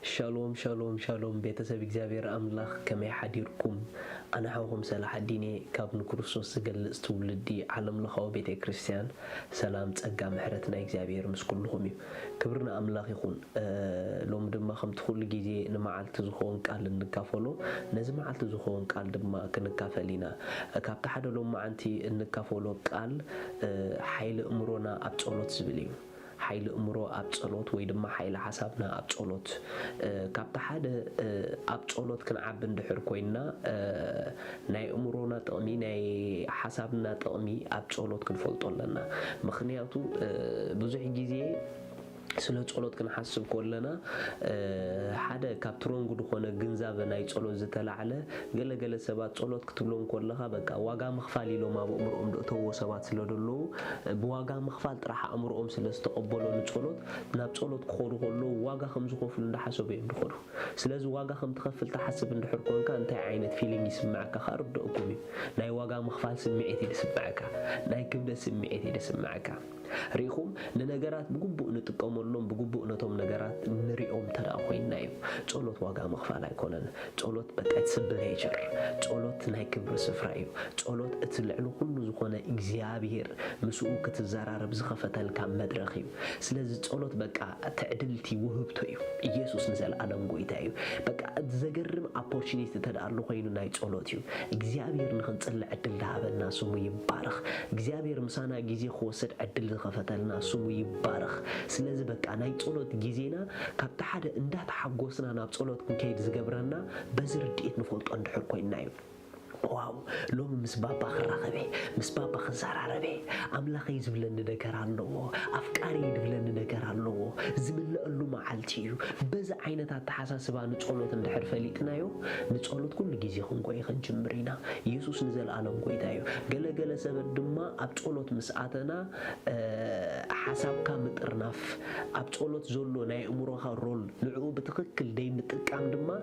شالوم شالوم شالوم بيتسب እግዚአብሔር አምላክ ከመይ ሓዲርኩም أنا حوهم سلاح الديني كابن كروسوس سجل استولدي علم لخو بيت كريستيان سلام تسقى محرتنا እግዚአብሔር مس كلهم كبرنا أملاك يكون لو مدما خم تدخل جيزي نمعلت زخون قال نكافلو نزم معلت زخون قال دما كنكافلينا كابت حدا لو ما أنتي نكافلو قال حيل أمرنا أبصلوت سبليو حيل أمره أبصلوت ويدما حيل حسابنا أبصلوت كابت حدا أبصلوت كن عبن دحر كوينا ناي أمرنا تأمي ناي حسابنا تأمي أبصلوت كن فلتو لنا مخنياتو بزح جيزي سلوت صلوت كنحسب كلنا حدا كابترون قد خونا جنزاب ناي صلوت زتلعله قال سبات صلوت كتبلون كلها بقى واقع مخفالي لو ما بأمرهم دقتو سبات سلودلو بواقع مخفال راح أمرهم سلستقبلون صلوت ناب صلوت خورو كله واقع خمس خوف لنحسب يندخلو سلاز واقع خم تخفل تحسب ندحر كون كان انت عينت فيلينج يسمعك خارب دقومي ناي واقع مخفال سمعتي يسمعك ناي كبده سمعتي يسمعك ريخوم ننجرات بقبو نتقاملهم بقبو نتوم نجرات نريهم ترى خوينا يو صلوت واقع مخفال يكونن صلوت بقى تسبل هيجر صلوت ناي كبر سفرايو صلوت اتلعلو كل زخونه እግዚአብሔር مسؤول كتزرارب زخفتل كام مدرخيو سلاز صلوت بقى تعدلتي وهبتو يو ኢየሱስ نزل ዓለም ጎይታዩ በቃ ዘገርም opportunity ተዳርሎ ኮይኑ ናይ ጸሎት እዩ እግዚአብሔር ንኽንጽልዕ ዕድል ዳሃበና ስሙ ይባረኽ እግዚአብሔር ምሳና ጊዜ ኾሰድ ዕድል ዝኸፈተልና ስሙ ይባረኽ ስለዚ በቃ ናይ ጸሎት ጊዜና ካብ ተሓደ እንዳተሓጎስና ናብ ጸሎት ክንከይድ ዝገብረና በዝርድኢት ንፈልጦ እንድሕር ኮይና እዩ واو لو مسبابا خرابي مسبابا خزارابي املاخي زبلن نكرالو افكاري دبلن نكرالو زمل له معالتيو بز عينات تحساسبا نصلوت اندحر فليتنايو نصلوت كل غيزي خنقوي خنجمرينا يسوع نزل عالم قويتايو غلغله سبب دما اب صلوت مسعاتنا حسابكا مطرناف اب صلوت زولو ناي امروها رول نعو بتخكل داي متقام دما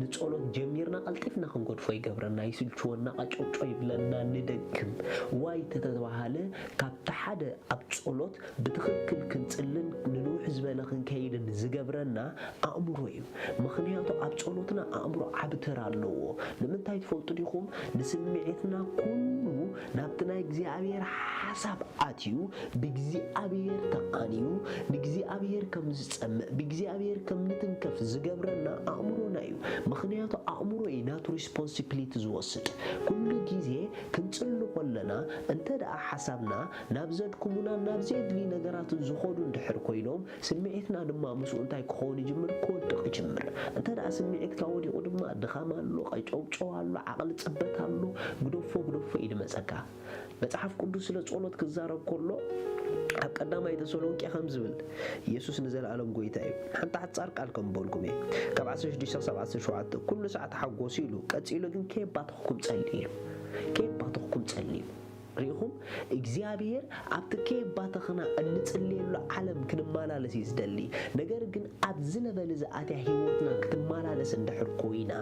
نصلوت جميرنا قلطفنا خنقدفو يغبرنا يسل شونا قاچوچو يبلنا ندكم واي تتباهله كابت حدا ابصلوت بتخكل كنصلن نلو حزبنا كنكيدن زغبرنا امروي مخنياتو ابصلوتنا امرو عبترالو لمنتاي تفوتو ديكم نسمعتنا كله نابتنا እግዚአብሔር حساب اتيو بእግዚአብሔር ተቃኒዩ بእግዚአብሔር كم ዝጸምዕ بእግዚአብሔር كم نتنكف زغبرنا امرونا እዩ مخنياتو امروي نات ريسبونسيبيليتي ዝወስድ كل ጊዜ ክንጽሉ ኮለና እንተ ዳ حسابنا ናብዘድኩሙና ናብዘድሊ ነገራት ዝኾዱ እንድሕር ኮይኖም ስምዒትና ድማ ምስኡ እንታይ ክኾን ይጅምር ኮድቕ ይጅምር እንተ ዳ ስምዒትካ ወዲቑ ድማ ድኻም ኣሎ ቀይጨውጨው ኣሎ ዓቕሊ ጽበት ኣሎ ግዶፎ ይድመጸካ መጽሐፍ ቅዱስ ስለ ጸሎት ክዛረብ ከሎ ኣብ ቀዳማይ ተሰሎንቄ ከምዝብል ኢየሱስ ንዘለዓለም ጎይታዩ ሓንታ ሓጻር ቃል ከም በልኩም ካብ 16:17 ኩሉ ሰዓት ሓጎስ ኢሉ ቀጺሉ ግን ከይባትኩም ጸልዩ ከይባትኩም ጸልዩ ريهم እግዚአብሔር ኣብቲ ከይባተኸና እንጽልየሉ ዓለም ክንማላለስ ይዝደሊ ነገር ግን ኣብ ዝነበለ ዘኣትያ ህይወትና ክትማላለስ እንድሕር ኮይና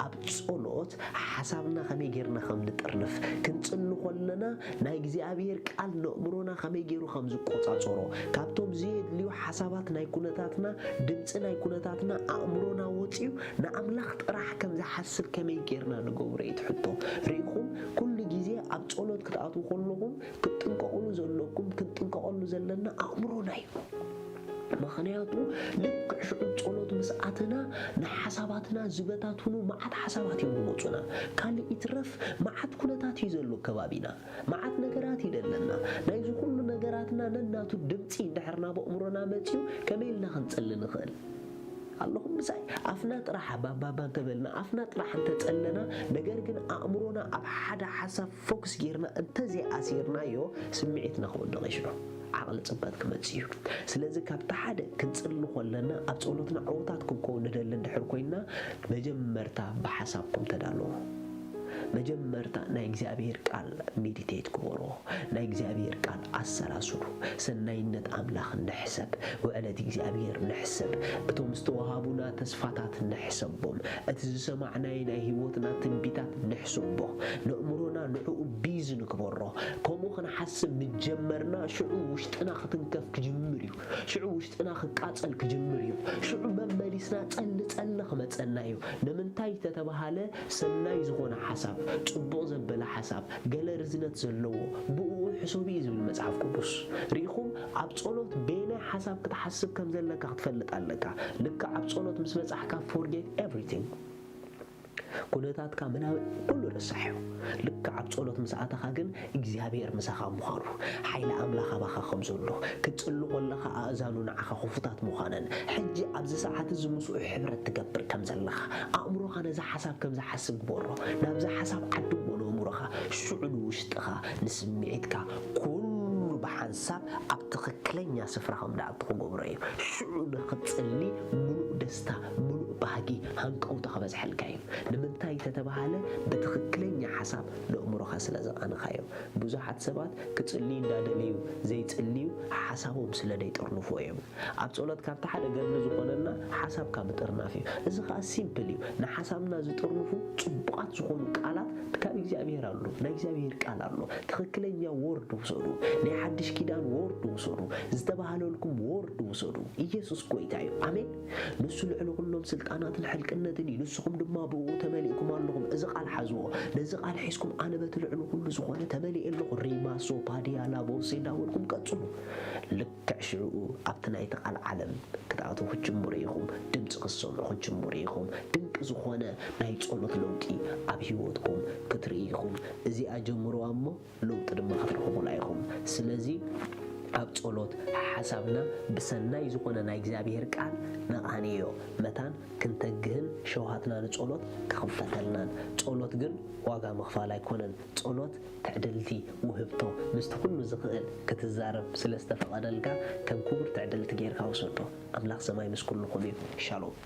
ኣብ ጸሎት ሓሳብና ከመይ ጌርና ከም ንጥርንፍ ክንጽሉ ኮለና ናይ እግዚአብሔር ቃል ነእምሮና ከመይ ጌሩ ከም ዝቆጻጸሮ ካብቶም ዘየድልዩ ሓሳባት ናይ ኩነታትና ድምጽ ናይ ኩነታትና ኣእምሮና ወጪው ንኣምላኽ ጥራሕ ከም ዝሓስብ ከመይ ጌርና ንገብሮ ይትሕቶ ሪኢኹም ኩሉ ጊዜ ኣብ ጸሎት ክትኣቱ كلهم كتنققሉ ዘለኩም كتنققሉ ዘለና ኣእምሮና እዩ مخنياتو لك شعور ጸሎት مسعتنا نحساباتنا زبتاتونو معات حسابات يموتونا كان يترف معات كنتات يزلو كبابينا معات نغرات يدلنا نايزو كل نغراتنا نناتو دمصي اندحرنا بأمرنا متيو كميلنا خنصل نخل اللهم ساي افنا طرح بابا تبلنا افنا طرح انت تصلنا ነገር ግን አእምሮና ኣብ ሓደ حساب فوكس غيرنا انت زي اسيرنا يو سمعتنا خودغش ነው عقل ጽበት ክመጽዩ ስለዚ ካብታ ሓደ ክንጽሉ ኮለና ኣብ ጸሎትና ዓውታት ክንኮን ንደል እንድሕር ኮይና መጀመርታ በሐሳብኩም ተዳለው መጀመርታ ናይ እግዚአብሔር ቃል ሜዲቴት ክበሮ ናይ እግዚአብሔር ቃል አሰላስሉ ሰናይነት አምላኽ ንሕሰብ ወዕለት እግዚአብሔር ንሕሰብ እቶም ዝተዋሃቡና ተስፋታት ንሕሰቦም እቲ ዝሰማዕናይ ናይ ህይወትና ትንቢታት ንሕሰቦ ንእምሮና ንዕኡ ቢዝ ንክበሮ ከምኡ ክንሓስብ ንጀመርና ሽዑ ውሽጥና ክትንከፍ ክጅምር እዩ شعو وشتنا خقاصل كجمريو شعو ممليسنا صل خمصنايو نمنتاي تتبهاله سناي زغونه حساب صبو زبل حساب ገለ ርዝነት ዘለዎ ብኡ ሕሱቢ ዝብል መጽሓፍ ቅዱስ ሪኢኹም ኣብ ጸሎት ቤና ሓሳብ ክትሓስብ ከም ዘለካ ክትፈልጥ ኣለካ ልክ ኣብ ጸሎት ምስ በጻሕካ forget everything ኩነታትካ ምናምን ሁሉ ረሳሕዮ ልክ ኣብ ጸሎት ምስኣተኻ ግን እግዚአብሔር ምሳኻ ምዃኑ ሓይለ ኣምላኽ ኣባኻ ከም ዘሎ ክትጽልይ ከለኻ ኣእዛኑ ንዓኻ ክፉታት ምዃነን ሕጂ ኣብዚ ሰዓት እዚ ምስኡ ሕብረት ትገብር ከም ዘለኻ ኣእምሮኻ ነዛ ሓሳብ ከም ዝሓስብ ግበሮ ናብዛ ሓሳብ ዓድሞ ነእምሮኻ ሽዑ ውሽጥኻ ንስምዒትካ ኩሉ ብሓንሳብ ኣብ ትኽክለኛ ስፍራ ከም ዳኣትኽገብሮ እዩ ሽዑ ንኽትጽሊ ምሉእ ደስታ ምሉእ ባህጊ ሃንቀውታ ከበዝሐልካ እዩ ንምንታይ ተተባሃለ በትኽክለኛ ሓሳብ ነእምሮኻ ስለዘቃንኻዮ ብዙሓት ሰባት ክጽልይ እንዳደልዩ ዘይጽልዩ ሓሳቦም ስለደይጠርንፉ እዮም ኣብ ጸሎት ካብቲ ሓደ ገድሊ ዝኾነና ሓሳብካ ምጥርናፍ እዩ እዚ ከዓ ሲምፕል እዩ ንሓሳብና ዝጥርንፉ ጽቡቃት ዝኾኑ ቃላት ካብ እግዚአብሔር አሉ ናይ እግዚአብሔር ቃል አሉ ትክክለኛ ወርድ ውሰዱ ናይ ሓድሽ ኪዳን ወርድ ውሰዱ ዝተባሃለልኩም ወርድ ውሰዱ ኢየሱስ ጎይታ እዩ አሜን ንሱ ልዕል ኩሎም ስልጣናትን ሕልቅነትን ንስኹም ድማ ብኡ ተመሊእኩም ኣለኹም እዚ ቃል ሓዝዎ ነዚ ቃል ሒዝኩም ኣነ በትልዕሉ ኩሉ ዝኾነ ተመሊእልኹ ሪማሶ ፓዲያላ ቦሴዳ ወልኩም ቀጽሉ ልክዕ ሽዑ ኣብቲ ናይቲ ቃል ዓለም ክትኣቱ ክጅምሩ ኢኹም ድምፂ ክሰምዑ ክጅምሩ ኢኹም ድንቂ ዝኾነ ናይ ጸሎት ለውጢ ኣብ ህይወትኩም ክትርኢኹም እዚኣ ጀምሩዋ እሞ ለውጢ ድማ ክትረኽቡላ ኢኹም ስለዚ ኣብ ጸሎት ሓሳብና ብሰናይ ዝኾነ ናይ እግዚአብሔር ቃል ነቓንዮ መታን ክንተግህን ሸውሃትና ንጸሎት ክኽፈተልናን ጸሎት ግን ዋጋ ምኽፋል ኣይኮነን ጸሎት ትዕድልቲ ውህብቶ ምስቲ ኩሉ ዝኽእል ክትዛረብ ስለዝተፈቐደልካ ከም ክቡር ትዕድልቲ ጌርካ ውሰዶ ኣምላኽ ሰማይ ምስ ኩልኩም እዩ ሻሎም